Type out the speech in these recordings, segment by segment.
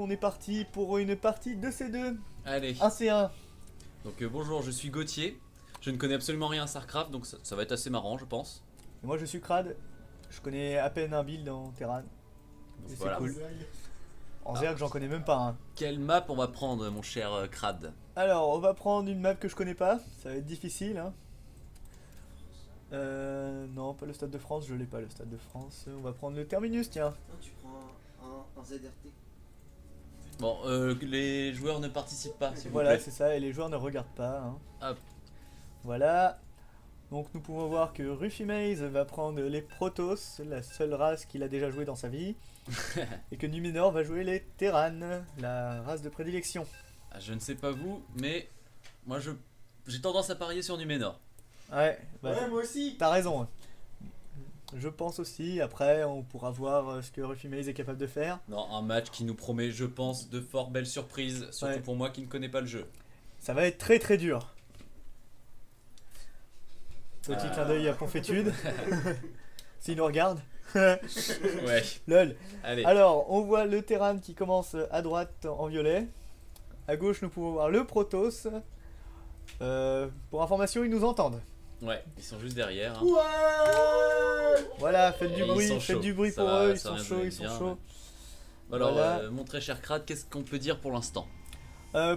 on est parti pour une partie de C2. Allez. 1C1. Donc bonjour, je suis Gauthier. Je ne connais absolument rien à StarCraft, donc ça va être assez marrant, je pense. Et moi je suis Crad. Je connais à peine un build en Terran. Donc, Et voilà. c'est cool. En Zerg, j'en connais même pas un. Quelle map on va prendre, mon cher Crad? Alors, on va prendre une map que je connais pas. Ça va être difficile. Hein. Non, pas le Stade de France. Je l'ai pas, le Stade de France. On va prendre le Terminus, tiens. Non, tu prends un ZRT. Bon, les joueurs ne participent pas, s'il vous Voilà, plaît. c'est ça. Et les joueurs ne regardent pas. Hein. Hop. Voilà. Donc nous pouvons voir que Rufimaze va prendre les Protoss, la seule race qu'il a déjà joué dans sa vie. Et que Numenor va jouer les Terran, la race de prédilection. Ah, je ne sais pas vous, mais moi j'ai tendance à parier sur Numenor. Ouais, bah, Ouais, moi aussi. t'as raison. Je pense aussi, après on pourra voir ce que Rufimaze est capable de faire. Non, un match qui nous promet, je pense, de fort belles surprises, surtout Ouais. pour moi qui ne connais pas le jeu. Ça va être très très dur. Petit clin d'œil à Ponfétude. S'il nous regarde. Ouais, Lol. allez. Alors, on voit le Terran qui commence à droite en violet. À gauche, nous pouvons voir le Protoss. Pour information, ils nous entendent. Ouais, ils sont juste derrière. Hein. Ouais. Voilà, faites Et du ils bruit, sont faites chauds. du bruit Ça pour va, eux, ils ça sont vient chauds, de ils sont bien, chauds. Alors, Voilà. mon très cher Crad, qu'est-ce qu'on peut dire pour l'instant?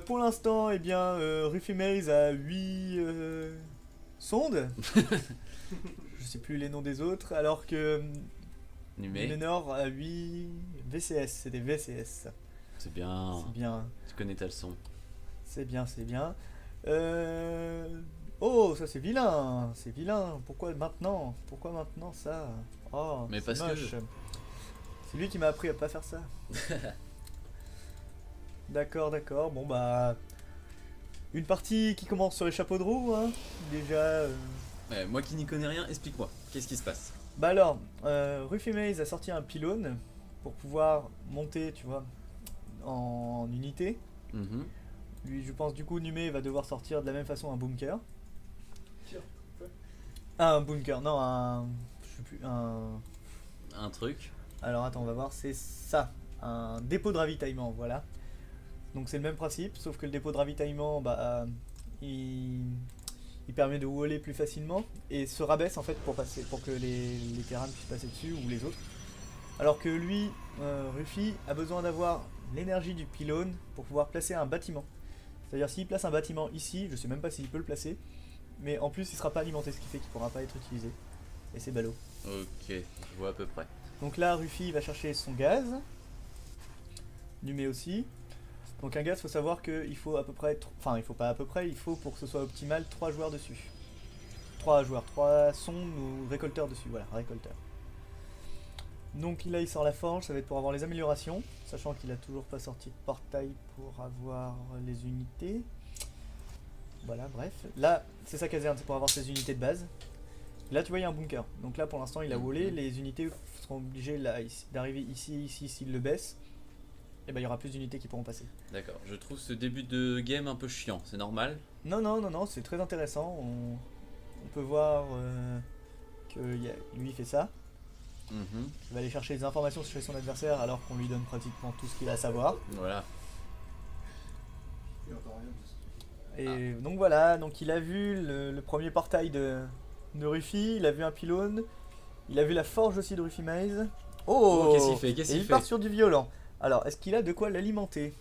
Pour l'instant, eh bien, Rufimaze a 8 sondes. Je sais plus les noms des autres, alors que Numé, Numenor a 8 VCS, c'est des VCS. c'est bien. C'est bien, Tu connais ta leçon. c'est bien, c'est bien. Oh, ça c'est vilain, c'est vilain. Pourquoi maintenant? Pourquoi maintenant ça? Oh, Mais c'est parce que- moche. C'est lui qui m'a appris à pas faire ça. D'accord, d'accord. Bon bah, une partie qui commence sur les chapeaux de roue, hein. Déjà. Ouais, moi qui n'y connais rien, explique-moi. Qu'est-ce qui se passe? Bah alors, Rufimaze a sorti un pylône pour pouvoir monter, tu vois, en unité. Mhm. Lui, je pense du coup, Numé va devoir sortir de la même façon un bunker. Tiens, ouais. Ah, un bunker, non, un. Je sais plus, un. Un truc. Alors attends, on va voir, c'est ça, un dépôt de ravitaillement, voilà. Donc c'est le même principe, sauf que le dépôt de ravitaillement, bah, il permet de waller plus facilement et se rabaisse en fait pour passer, pour que les Terrans puissent passer dessus ou les autres. Alors que lui, Ruffy, a besoin d'avoir l'énergie du pylône pour pouvoir placer un bâtiment. C'est-à-dire s'il place un bâtiment ici, je sais même pas s'il peut le placer, mais en plus il sera pas alimenté, ce qui fait qu'il pourra pas être utilisé. Et c'est ballot. Ok, je vois à peu près. Donc là, Ruffy va chercher son gaz. Numé aussi. Donc un gaz, faut savoir qu'il faut à peu près, enfin il faut pas à peu près, il faut pour que ce soit optimal 3 joueurs dessus. 3 joueurs, 3 sondes ou récolteurs dessus, voilà, récolteurs. Donc là il sort la forge, ça va être pour avoir les améliorations, sachant qu'il a toujours pas sorti de portail pour avoir les unités. Voilà, bref. Là, c'est sa caserne, c'est pour avoir ses unités de base. Là tu vois il y a un bunker, donc là pour l'instant il a wallé, les unités seront obligées là, d'arriver ici, s'il le baisse, et ben il y aura plus d'unités qui pourront passer. D'accord, je trouve ce début de game un peu chiant, c'est normal. Non, non, non, non, c'est très intéressant, on peut voir que lui il fait ça, Mhm. il va aller chercher des informations sur son adversaire alors qu'on lui donne pratiquement tout ce qu'il a à savoir. Voilà. Il entend rien. Et donc voilà, donc il a vu le premier portail de Ruffy, il a vu un pylône, il a vu la forge aussi de Rufimaze. Oh, Oh, qu'est-ce qu'il fait? Qu'est-ce Et qu'il il fait? part sur du violent. Alors, est-ce qu'il a de quoi l'alimenter?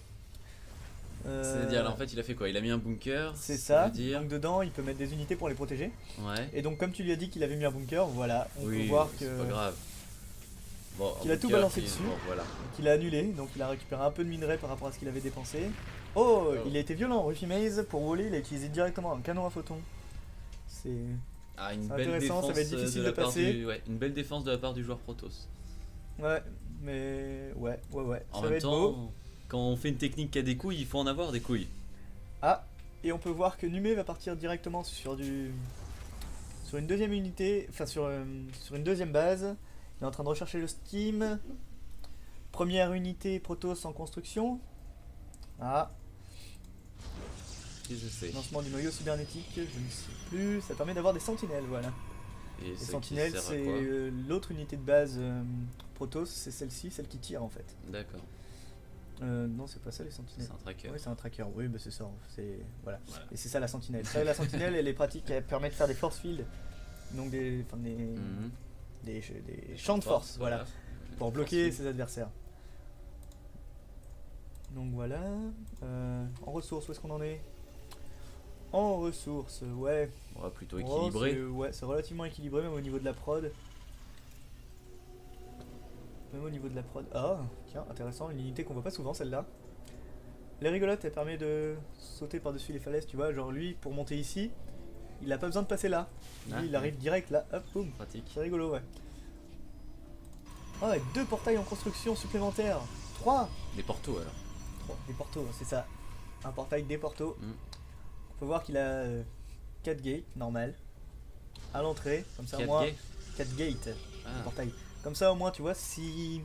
C'est-à-dire, là, en fait, il a fait quoi? Il a mis un bunker? C'est ça, veut dire... donc dedans il peut mettre des unités pour les protéger. Ouais. Et donc comme tu lui as dit qu'il avait mis un bunker, voilà, on Oui, peut voir c'est pas que grave. Bon, qu'il a tout bunker balancé qui- dessus. Bon, voilà. qu'il a annulé, donc il a récupéré un peu de minerais par rapport à ce qu'il avait dépensé. Oh, Oh. il a été violent, Rufimaze, pour voler, il a utilisé directement un canon à photons. C'est... Ah, une C'est belle intéressant, défense ça va être difficile de la de part passer. ouais, une belle défense de la part du joueur Protoss. Ouais, mais... Ouais, En ça va même être temps, beau. quand on fait une technique qui a des couilles, il faut en avoir des couilles. Ah, et on peut voir que Numé va partir directement sur une deuxième unité, enfin sur une deuxième base. Il est en train de rechercher le Steam. Première unité Protoss en construction. Ah, Et je sais. lancement du noyau cybernétique, je ne sais plus. Ça permet d'avoir des sentinelles, voilà. Et Les ce qui sentinelles, sert à c'est quoi? l'autre unité de base Protoss, c'est celle-ci, celle qui tire en fait. D'accord. Non, c'est pas ça les sentinelles. C'est un tracker. Oui, c'est un tracker. Oui, bah c'est ça. C'est voilà. Voilà. Et c'est ça la sentinelle. Ça, la sentinelle, elle est pratique. Elle permet de faire des force fields, donc Mhm. des champs de force, voilà, pour bloquer ses adversaires. Donc voilà. En ressources, où est-ce qu'on en est? En ressources, ouais. Ouais, plutôt Oh, équilibré. ouais, c'est relativement équilibré, même au niveau de la prod. Même au niveau de la prod. Ah, tiens, intéressant, une unité qu'on voit pas souvent, celle-là. Elle est rigolote, elle permet de sauter par-dessus les falaises, tu vois. Genre lui, pour monter ici, il a pas besoin de passer là. Lui, Ah, il arrive direct là, hop, boum. pratique. C'est rigolo, ouais. Ah, et 2 portails en construction supplémentaires. 3. Des portos alors. Des portos, c'est ça. Un portail, des portos. Mm. On peut voir qu'il a 4 gates, normal. À l'entrée, comme ça au 4 moins. gays. 4 gates, Ah, portail. Comme ça au moins, tu vois, si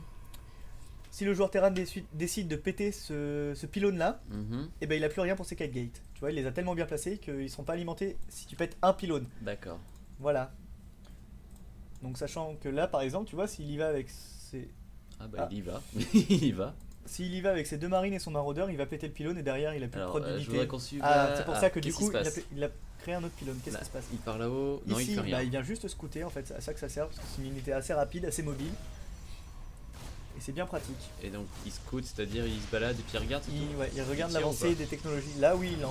le joueur terrain décide de péter ce pylône là, mhm. et ben il a plus rien pour ses 4 gates. Tu vois, il les a tellement bien placés qu'ils seront pas alimentés si tu pètes un pylône. D'accord. Voilà. Donc sachant que là par exemple, tu vois, s'il y va avec ses Ah bah Ah. il y va. Il y va. s'il y va avec ses 2 marines et son maraudeur, il va péter le pylône et derrière il a plus de Alors, prod je d'unité. voudrais qu'on suive. Ah, c'est pour ça que du qu'est-ce coup qui se passe il a créé un autre pylône. Qu'est-ce Là, qui se passe? Il part là-haut. Non, Ici, il fait rien. bah, il vient juste scouter en fait, c'est à ça que ça sert parce que c'est une unité assez rapide, assez mobile. Et c'est bien pratique. Et donc il scout, c'est-à-dire il se balade et puis il regarde. c'est tout Il regarde Il tire ou l'avancée pas des technologies. Là oui, il est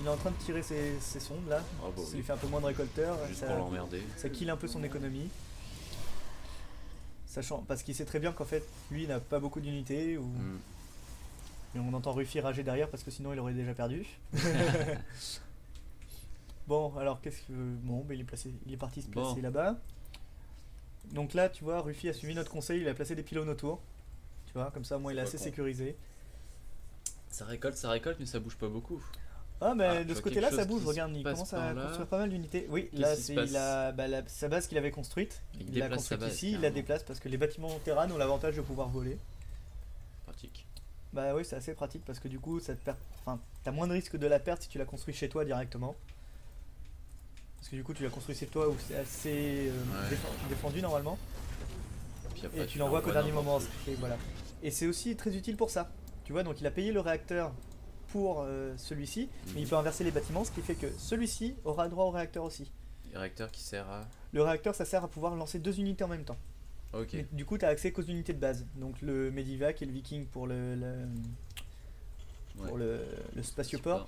en train de tirer ses sondes là. Ah bah Ça oui. lui fait un peu moins de récolteurs. Juste Ça, pour l'emmerder. ça kill un peu son économie. Sachant, parce qu'il sait très bien qu'en fait, lui il n'a pas beaucoup d'unités. Mm. Et on entend Ruffy rager derrière parce que sinon il aurait déjà perdu. Bon, alors qu'est-ce que. Bon, bah, il est parti se placer Bon. là-bas. Donc là, tu vois, Ruffy a suivi notre conseil, il a placé des pylônes autour. Tu vois, comme ça, moi il est C'est pas assez con. sécurisé. Ça récolte, mais ça bouge pas beaucoup. Ah, mais Ah, je de ce vois côté-là, quelque ça chose bouge, qui regarde, se il passe commence par à là. construire pas mal d'unités. Oui, Qu'est-ce là, qui se c'est passe sa base qu'il avait construite. Il Il l'a déplace sa construite base, ici, il la carrément. déplace parce que les bâtiments terrain ont l'avantage de pouvoir voler. Pratique. Bah oui, c'est assez pratique parce que du coup, t'as moins de risque de la perte si tu la construis chez toi directement. Parce que du coup, tu la construis chez toi où c'est assez défendu normalement. Puis après, Et tu l'envoies qu'au dernier n'importe moment. où. Et voilà. Et c'est aussi très utile pour ça. Tu vois, donc il a payé le réacteur pour celui-ci, mais il peut inverser les bâtiments, ce qui fait que celui-ci aura droit au réacteur aussi. Le réacteur qui sert à. Le réacteur, ça sert à pouvoir lancer 2 unités en même temps. Ok. Mais du coup, tu as accès qu'aux unités de base. Donc le Medivac et le Viking pour Ouais. le spatioport.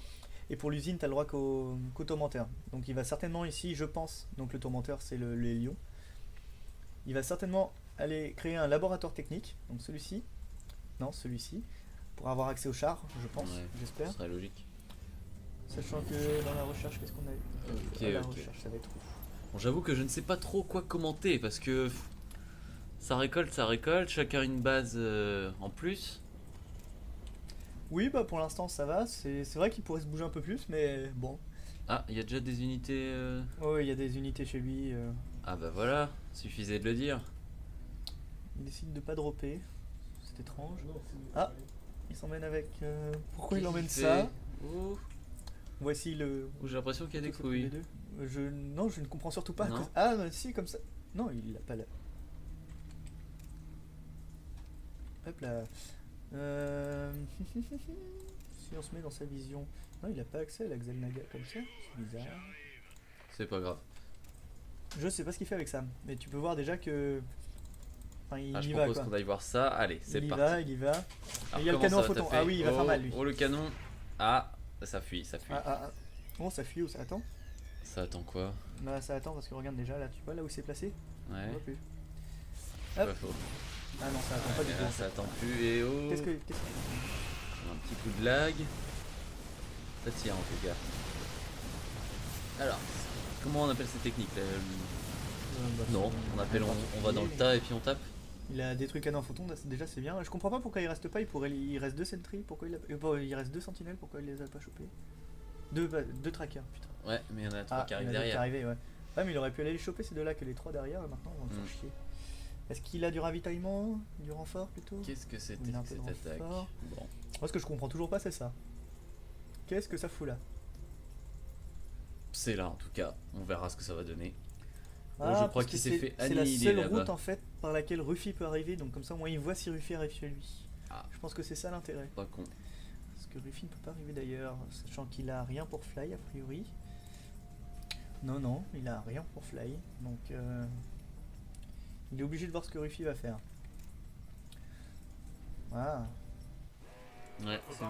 Et pour l'usine, tu as le droit qu'au tourmenteur. Donc il va certainement ici, je pense, donc le tourmenteur c'est les lions. Il va certainement aller créer un laboratoire technique, donc celui-ci, non celui-ci, pour avoir accès aux chars, je pense, Ouais. j'espère. Ce serait logique. Sachant que dans la recherche, qu'est-ce qu'on a eu Ok, La ok. recherche, ça va être ouf. Bon, j'avoue que je ne sais pas trop quoi commenter parce que ça récolte, chacun une base en plus. Oui, bah pour l'instant ça va, c'est vrai qu'il pourrait se bouger un peu plus, mais bon. Ah, il y a déjà des unités. Oh, il y a des unités chez lui. Ah bah voilà, suffisait de le dire. Il décide de pas dropper. C'est étrange. Ah, il s'emmène avec. Pourquoi il Qu'est-ce emmène qu'il ça fait Ouh, Voici le. j'ai l'impression qu'il y a des les couilles. deux. Non, je ne comprends surtout pas. Non. Ah, non, si, comme ça. Non, il l'a pas là. Hop là. Si on se met dans sa vision. Non, il a pas accès à la Xelnaga comme ça. C'est bizarre. C'est pas grave. Je sais pas ce qu'il fait avec ça. Mais tu peux voir déjà que. Enfin, il Ah, je y va propose quoi. qu'on aille voir ça. Allez, c'est Il y parti. va, il y va. Alors, il y a le comment canon ça à va photon. taper Ah oui, il va faire mal lui. Oh, le canon. Ah, ça fuit, ça fuit. Ah. Bon, ça fuit ou ça attend? Ça attend quoi? Bah, ça attend parce que regarde déjà là, tu vois là où c'est placé? Ouais, On voit plus. c'est Hop. pas faux. Ah non, ça attend pas du Ouais, tout. là, ça attend plus. Et oh, Qu'est-ce que. un petit coup de lag. Ça tire en tout cas. Alors, comment on appelle cette technique là Non, on appelle, on va dans le tas et puis on tape. Il a détruit le canon à photon, déjà c'est bien. Je comprends pas pourquoi il reste pas, il reste 2 sentries, pourquoi il reste 2 sentinelles, pourquoi il les a pas chopés. Deux trackers, putain. Ouais, mais il y en a trois qui il y en arrivent a d'autres qui derrière. arrivaient, ouais. Ouais, mais il aurait pu aller les choper ces deux-là que les 3 derrière, maintenant on va me faire chier. Est-ce qu'il a du ravitaillement, du renfort plutôt? Qu'est-ce que c'était Il a un que peu cette de attaque? renfort. Bon, Moi ce que je comprends toujours pas c'est ça. Qu'est-ce que ça fout là? c'est là en tout cas. On verra ce que ça va donner. Bon, Ah, je parce crois que qu'il s'est fait c'est la annihiler seule là-bas. route en fait par laquelle Ruffy peut arriver, donc comme ça au moins il voit si Ruffy arrive chez lui. Ah. Je pense que c'est ça l'intérêt. Pas con. Parce que Ruffy ne peut pas arriver d'ailleurs, sachant qu'il a rien pour Fly a priori. Non, non, il a rien pour Fly. Donc il est obligé de voir ce que Ruffy va faire. Ah, Ouais, c'est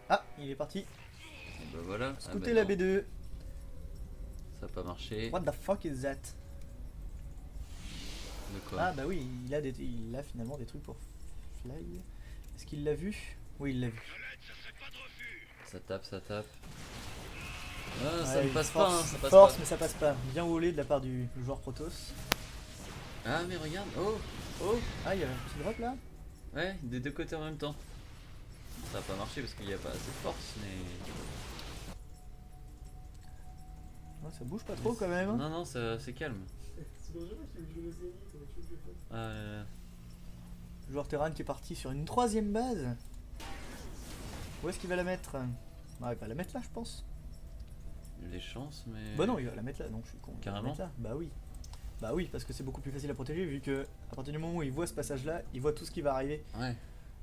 ah il est parti. bah voilà. Scouter bah la non, B2. Ça a pas marché. What the fuck is that? De quoi? Ah bah oui, il a finalement des trucs pour Fly. Est-ce qu'il l'a vu? Oui, il l'a vu. Ça tape, ça tape. Ah, ça Ouais, ne il passe force, pas, hein, ça passe force, pas. mais ça passe pas. Bien volé de la part du joueur Protoss. Ah, mais regarde, oh, oh, Ah, il y avait un petit drop là? ouais, des deux côtés en même temps. Ça a pas marché parce qu'il n'y a pas assez de force, mais. Ouais, ça bouge pas trop quand même. Hein. Non, non, c'est calme. C'est dangereux qu'il joue le Zénith, comment tu veux que je fasse? Ah, là, là. Le joueur Terran qui est parti sur une troisième base. Où est-ce qu'il va la mettre? Ah, il va la mettre là, je pense. Les chances, mais. Bah non, il va la mettre là, non, je suis con. Il va la Carrément. mettre là. Bah oui. Bah oui, parce que c'est beaucoup plus facile à protéger vu que à partir du moment où il voit ce passage là, il voit tout ce qui va arriver. Ouais.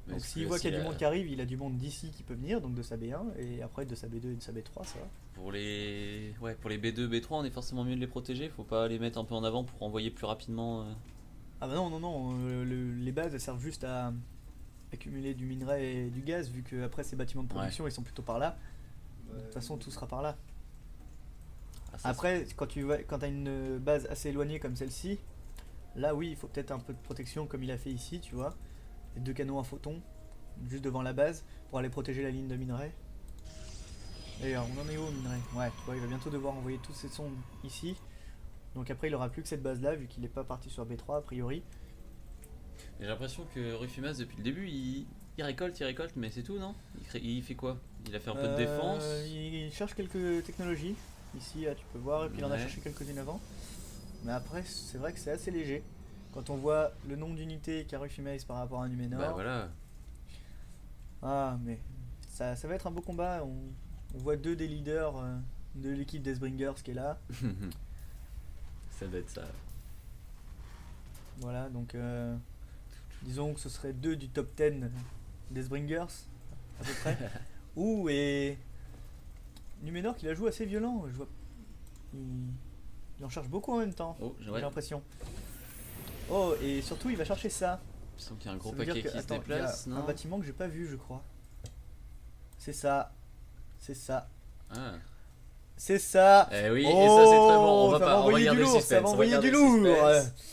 Mais Donc c'est s'il plus voit qu'il y a du facile monde qui arrive, il a du monde d'ici qui peut venir, donc de sa B1, et après de sa B2 et de sa B3, ça va. Pour les. Ouais, pour les B2, B3, on est forcément mieux de les protéger. Faut pas les mettre un peu en avant pour envoyer plus rapidement. Ah bah non, non, non, les bases elles servent juste à accumuler du minerai et du gaz, vu que après ces bâtiments de production ils sont plutôt par là. De toute façon tout sera par là. Ah, ça, Après quand tu as une base assez éloignée comme celle-ci, là oui il faut peut-être un peu de protection comme il a fait ici, tu vois. Les deux canons à photons, juste devant la base, pour aller protéger la ligne de minerai. D'ailleurs on en est où au minerai? Ouais, tu vois il va bientôt devoir envoyer toutes ces sondes ici. Donc après il aura plus que cette base là vu qu'il est pas parti sur B3 a priori. J'ai l'impression que Rufimas depuis le début il récolte, mais c'est tout, non? Il fait quoi? Il a fait un peu de défense. Il cherche quelques technologies. Ici, tu peux voir, et puis il en a Ouais. cherché quelques-unes avant. Mais après, c'est vrai que c'est assez léger. Quand on voit le nombre d'unités qu'a Rufimace par rapport à un Numénor. Bah voilà. Ah, mais ça va être un beau combat. On voit deux des leaders de l'équipe Deathbringers qui est là. Ça doit être ça. Voilà, donc disons que ce serait deux du top 10 Deathbringers, à peu près. Ouh, et Numénor qui la joue assez violent. Je vois, il en cherche beaucoup en même temps. Oh, J'ai ouais. l'impression. Oh, et surtout, il va chercher ça. Il me semble qu'il y a un gros Ça veut dire paquet que- qui se attends, déplace, il y a non? un bâtiment que j'ai pas vu, je crois. C'est ça. C'est ça. Ah. C'est ça. Eh oui, Oh, et ça c'est très bon. On va ça pas va envoyer regarder du le lourd, suspense. ça va on envoyer regarde du le lourd. suspense.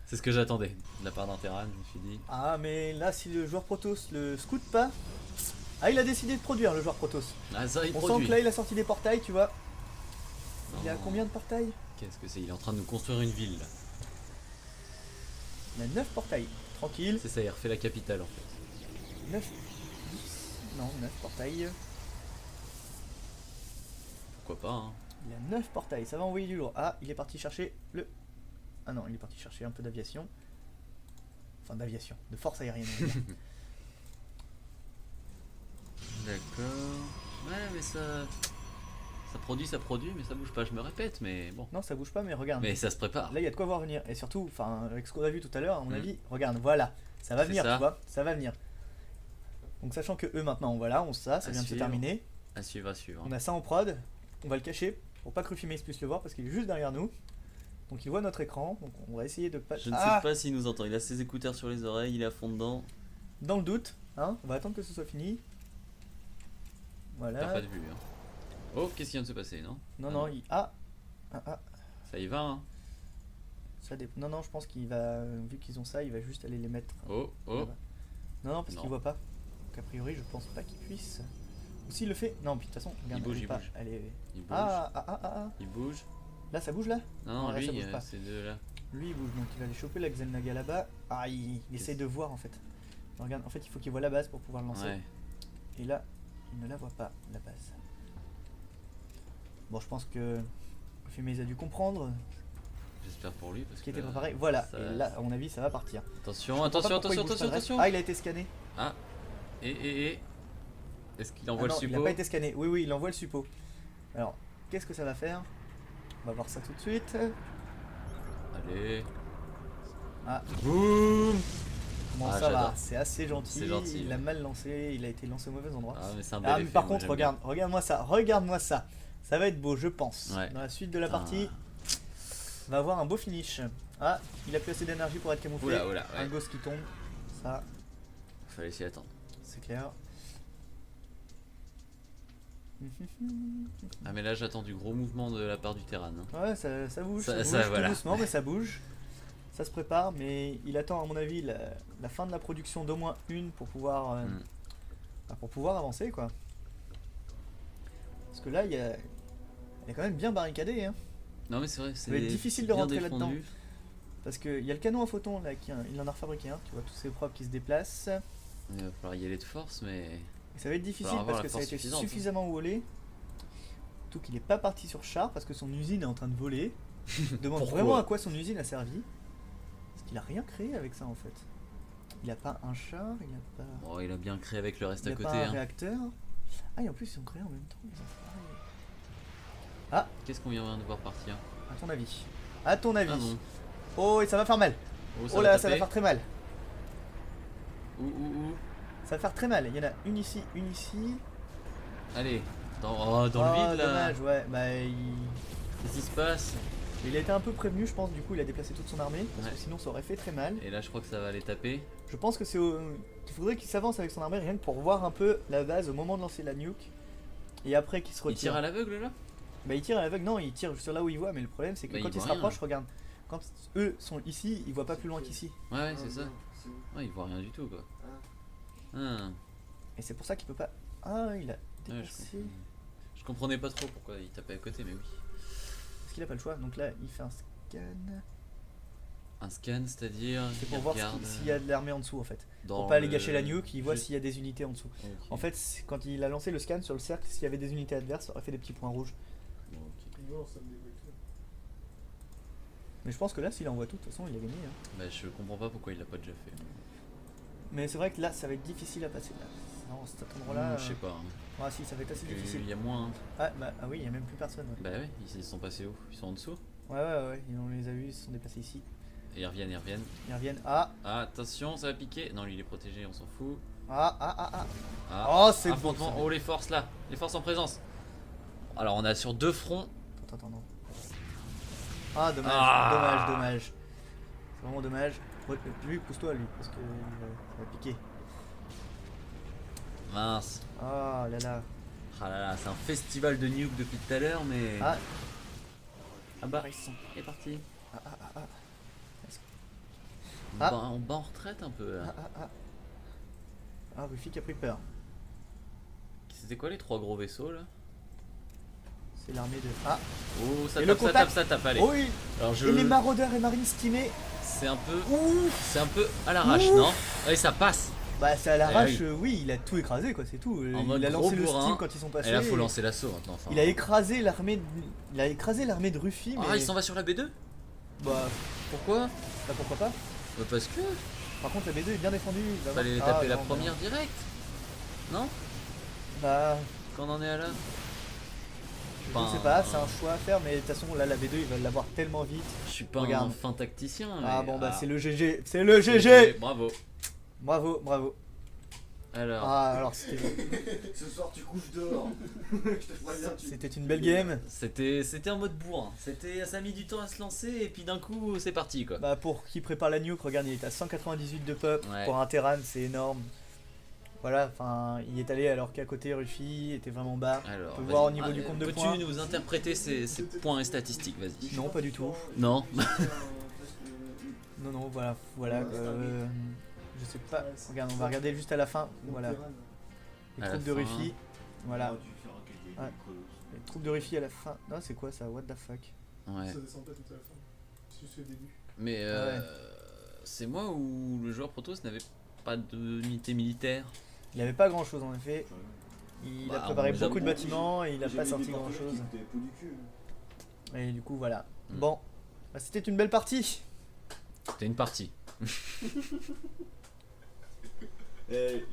C'est ce que j'attendais de la part d'un Terran, je me suis dit. Ah, mais là, si le joueur Protoss le scoute pas. Ah, il a décidé de produire le joueur Protoss. Ah ça il On sent produit. que là, il a sorti des portails, tu vois. Il a Non. combien de portails? Qu'est-ce que c'est? Il est en train de nous construire une ville là. Il a 9 portails. Tranquille. C'est ça, il refait la capitale en fait. 9, 10, non, 9 portails. Pourquoi pas, hein. Il a 9 portails, ça va envoyer du lourd. Ah, il est parti chercher le... Ah non, il est parti chercher un peu d'aviation. Enfin, d'aviation, de force aérienne. on va dire. D'accord. Ouais, mais ça. Ça produit, mais ça bouge pas. Je me répète, mais bon. Non, ça bouge pas, mais regarde. Mais ça se prépare. Là, il y a de quoi voir venir. Et surtout, enfin, avec ce qu'on a vu tout à l'heure, à mon Mm. avis, regarde, voilà. Ça va C'est venir, ça. tu vois. Ça va venir. Donc, sachant que eux, maintenant, voilà, on ça, ça À vient de se suivre. terminer. À suivre, à suivre. On a ça en prod. On va le cacher pour pas que Rufimace puisse le voir parce qu'il est juste derrière nous. Donc, il voit notre écran. Donc, on va essayer de pas. Je ne Ah, sais pas s'il nous entend. Il a ses écouteurs sur les oreilles, il est à fond dedans. dans le doute, hein, on va attendre que ce soit fini. Il perd Voilà. pas de vue. Hein. Oh, qu'est-ce qui vient de se passer, non? Non, Ah non, il. Ah, ah. Ça y va, hein. Non, non, je pense qu'il va. Vu qu'ils ont ça, il va juste aller les mettre. Oh, oh. là-bas. Non, non, parce Non. qu'il voit pas. Donc, a priori, je pense pas qu'il puisse. Ou s'il le fait. Non, puis de toute façon, regarde, bouge, elle est il pas- bouge. elle est- Il bouge. Ah. Il bouge. Là, ça bouge là? Non, non, là, ça lui, bouge pas. ces deux là. Lui, il bouge, donc il va aller choper la Xelnaga là-bas. Ah, il essaye de voir en fait. Regarde, en fait, il faut qu'il voit la base pour pouvoir le lancer. Ouais. Et là, il ne la voit pas, la base. Bon, je pense que Rufimace a dû comprendre J'espère pour lui parce ce qui que était là, préparé. Voilà, ça- et là, à mon avis, ça va partir. Attention, Je comprends pas attention, pourquoi il attention, bouge pas attention, le reste. attention. Ah, il a été scanné. Ah. Et. Est-ce qu'il Ah envoie non, le il suppôt? n'a pas été scanné. Oui, oui, il envoie le suppôt. Alors, qu'est-ce que ça va faire? On va voir ça tout de suite. Allez. Ah, Boum. comment Ah, ça va? j'adore. C'est assez gentil. C'est gentil, Il a ouais. mal lancé, il a été lancé au mauvais endroit. Ah mais c'est un bel Ah, mais effet, par moi, contre, j'aime regarde, regarde-moi ça, regarde-moi ça. Ça va être beau, je pense. Ouais. Dans la suite de la Putain. partie, on va avoir un beau finish. Ah, il a plus assez d'énergie pour être camouflé. Oula, oula, ouais. Un ghost qui tombe. Ça, Fallait s'y attendre. c'est clair. Ah mais là j'attends du gros mouvement de la part du Terran. Hein. Ouais, ça bouge, Ça- ça, ça, bouge tout voilà. doucement, mais ça bouge. Ça se prépare, mais il attend à mon avis la fin de la production d'au moins une pour pouvoir, pour pouvoir avancer quoi. Parce que là, il est quand même bien barricadé, hein. Non mais c'est vrai, c'est va être difficile de bien rentrer là-dedans. défendu. Parce qu'il y a le canon à photon là, il en a refabriqué un, tu vois tous ces probes qui se déplacent. Il va falloir y aller de force mais... Et ça va être difficile avoir parce la que ça a force été suffisante, hein. suffisamment wallé. Tout qu'il n'est pas parti sur char parce que son usine est en train de voler. Je demande Pourquoi vraiment à quoi son usine a servi. Parce qu'il a rien créé avec ça en fait. Il a pas un char, il a pas, Bon il a bien créé avec le reste il à a côté. pas un Hein. réacteur. Ah et en plus ils ont créé en même temps les enfoirés. Qu'est-ce qu'on vient de voir partir? À ton avis. À ton avis. Ah non. Oh et ça va faire mal. Oh, Oh là ça va taper. faire très mal. Où? Ça va faire très mal. Il y en a une ici, une ici. Allez, dans le vide là. Dommage, ouais. Bah Qu'est-ce qui se passe? il a été un peu prévenu, je pense. Du coup, il a déplacé toute son armée parce Ouais. que sinon ça aurait fait très mal. Et là je crois que ça va aller taper. Je pense que c'est qu'il faudrait qu'il s'avance avec son armée rien que pour voir un peu la base au moment de lancer la nuke. Et après qu'il se Il tire retire. à l'aveugle là? Bah il tire à l'aveugle, non, il tire sur là où il voit, mais le problème c'est que Bah, quand il il se voit rien. rapproche, regarde, quand eux sont ici, ils voient pas plus loin qu'ici. Ouais c'est ça. C'est où? Ouais il voit rien du tout quoi. Ah. Ah. Et c'est pour ça qu'il peut pas. Ah, il a Ouais, je, dépassé. comprends. Je comprenais pas trop pourquoi il tapait à côté mais oui. Parce qu'il a pas le choix, donc là il fait un scan. Un scan c'est-à-dire C'est il pour voir regarde s'il y a de l'armée en dessous en fait. dans Pour pas aller le- gâcher la nuke, il voit juste- s'il y a des unités en dessous. Ok. En fait, quand il a lancé le scan sur le cercle, s'il y avait des unités adverses, ça aurait fait des petits points rouges. Bon, ok. Non, ça me débrouille tout. Mais je pense que là, s'il envoie tout, de toute façon, il a gagné. Hein. Bah je comprends pas pourquoi il l'a pas déjà fait. Mais c'est vrai que là, ça va être difficile à passer. Là. Non, cet endroit-là. Je sais pas. Hein. Ah si, ça va être assez difficile. Il y a moins. Hein. Ah, bah, ah oui, il y a même plus personne. Ouais, Bah ouais, ils sont passés où? Ils sont en dessous? ouais, on les a vus, ils se sont déplacés ici. Et ils reviennent. Ils reviennent. Ah, Ah, attention, ça va piquer. Non, lui il est protégé, on s'en fout. ah. Ah, Oh, c'est beau, affrontement. ça. Oh, les forces là, les forces en présence. Alors, on a sur deux fronts. Attends, non. Ah, dommage, Ah. dommage. C'est vraiment dommage. Lui, pousse-toi, lui, parce que ça va piquer. Mince. Ah là là. Ah là là, c'est un festival de nuke depuis tout à l'heure, mais. Ah, Ah bah, ils sont. il est parti. Ah. On, Ah. bat, on bat en retraite un peu là. Ah, Ruffy qui a pris peur. C'était quoi les trois gros vaisseaux là? C'est l'armée de. Ah, Oh, ça Et le tape, ça contact. tape, ça tape, allez. oh oui. Alors je. Et les maraudeurs et marines steamés. C'est un peu. Ouf. C'est un peu à l'arrache, Ouf. non? Allez, ça passe. Bah, c'est à l'arrache, oui. oui, il a tout écrasé, quoi, c'est tout. En mode Il a gros lancé le bourrin. steam quand ils sont passés. Et là, faut lancer l'assaut maintenant. Enfin. Il a écrasé l'armée de Ruffy, mais. Ah, il s'en va sur la B2? Bah, Pourquoi? bah, pourquoi pas. Bah parce que Par contre, la B2 est bien défendue. il va fallait voir- taper Ah, la non, première direct. Non? Bah, Quand on en est à là? je ne sais pas, c'est un choix à faire, mais de toute façon, là, la B2, il va l'avoir tellement vite. Je suis pas Regarde. un fin tacticien. Ah, mais- bon, bah, ah. c'est le GG. C'est le GG. Bravo. Bravo. Alors, Ah, alors, c'était Ce soir, tu couches dehors. Je te préviens, tu. c'était une belle game. c'était en mode bourrin. Ça a mis du temps à se lancer et puis d'un coup c'est parti quoi. Bah, pour qui prépare la nuke, regarde, il est à 198 de pop. Ouais. Pour un Terran, c'est énorme. Voilà, enfin, il est allé alors qu'à côté, Ruffy était vraiment bas. Alors, On peut vas-y. voir au niveau du compte de Peux-tu points. nous interpréter ces points et statistiques? Vas-y. Non, pas du tout. Non. Non, voilà. Je sais pas. Regarde, on va regarder juste à la fin. Voilà, les À la troupes de fin. Ruffy. Voilà, Ah. les troupes de Ruffy à la fin. Non, c'est quoi ça? What the fuck? Ouais. Ça descend pas tout à la fin. C'est juste le début. Mais Ouais. c'est moi ou le joueur Protoss n'avait pas d'unité militaire? Il avait pas grand chose en effet. Il a Bah, préparé on les a beaucoup de bons. bâtiments et il a pas sorti grand chose. Et du coup, voilà. Hmm. Bon, bah, c'était une belle partie. C'était une partie. Eh,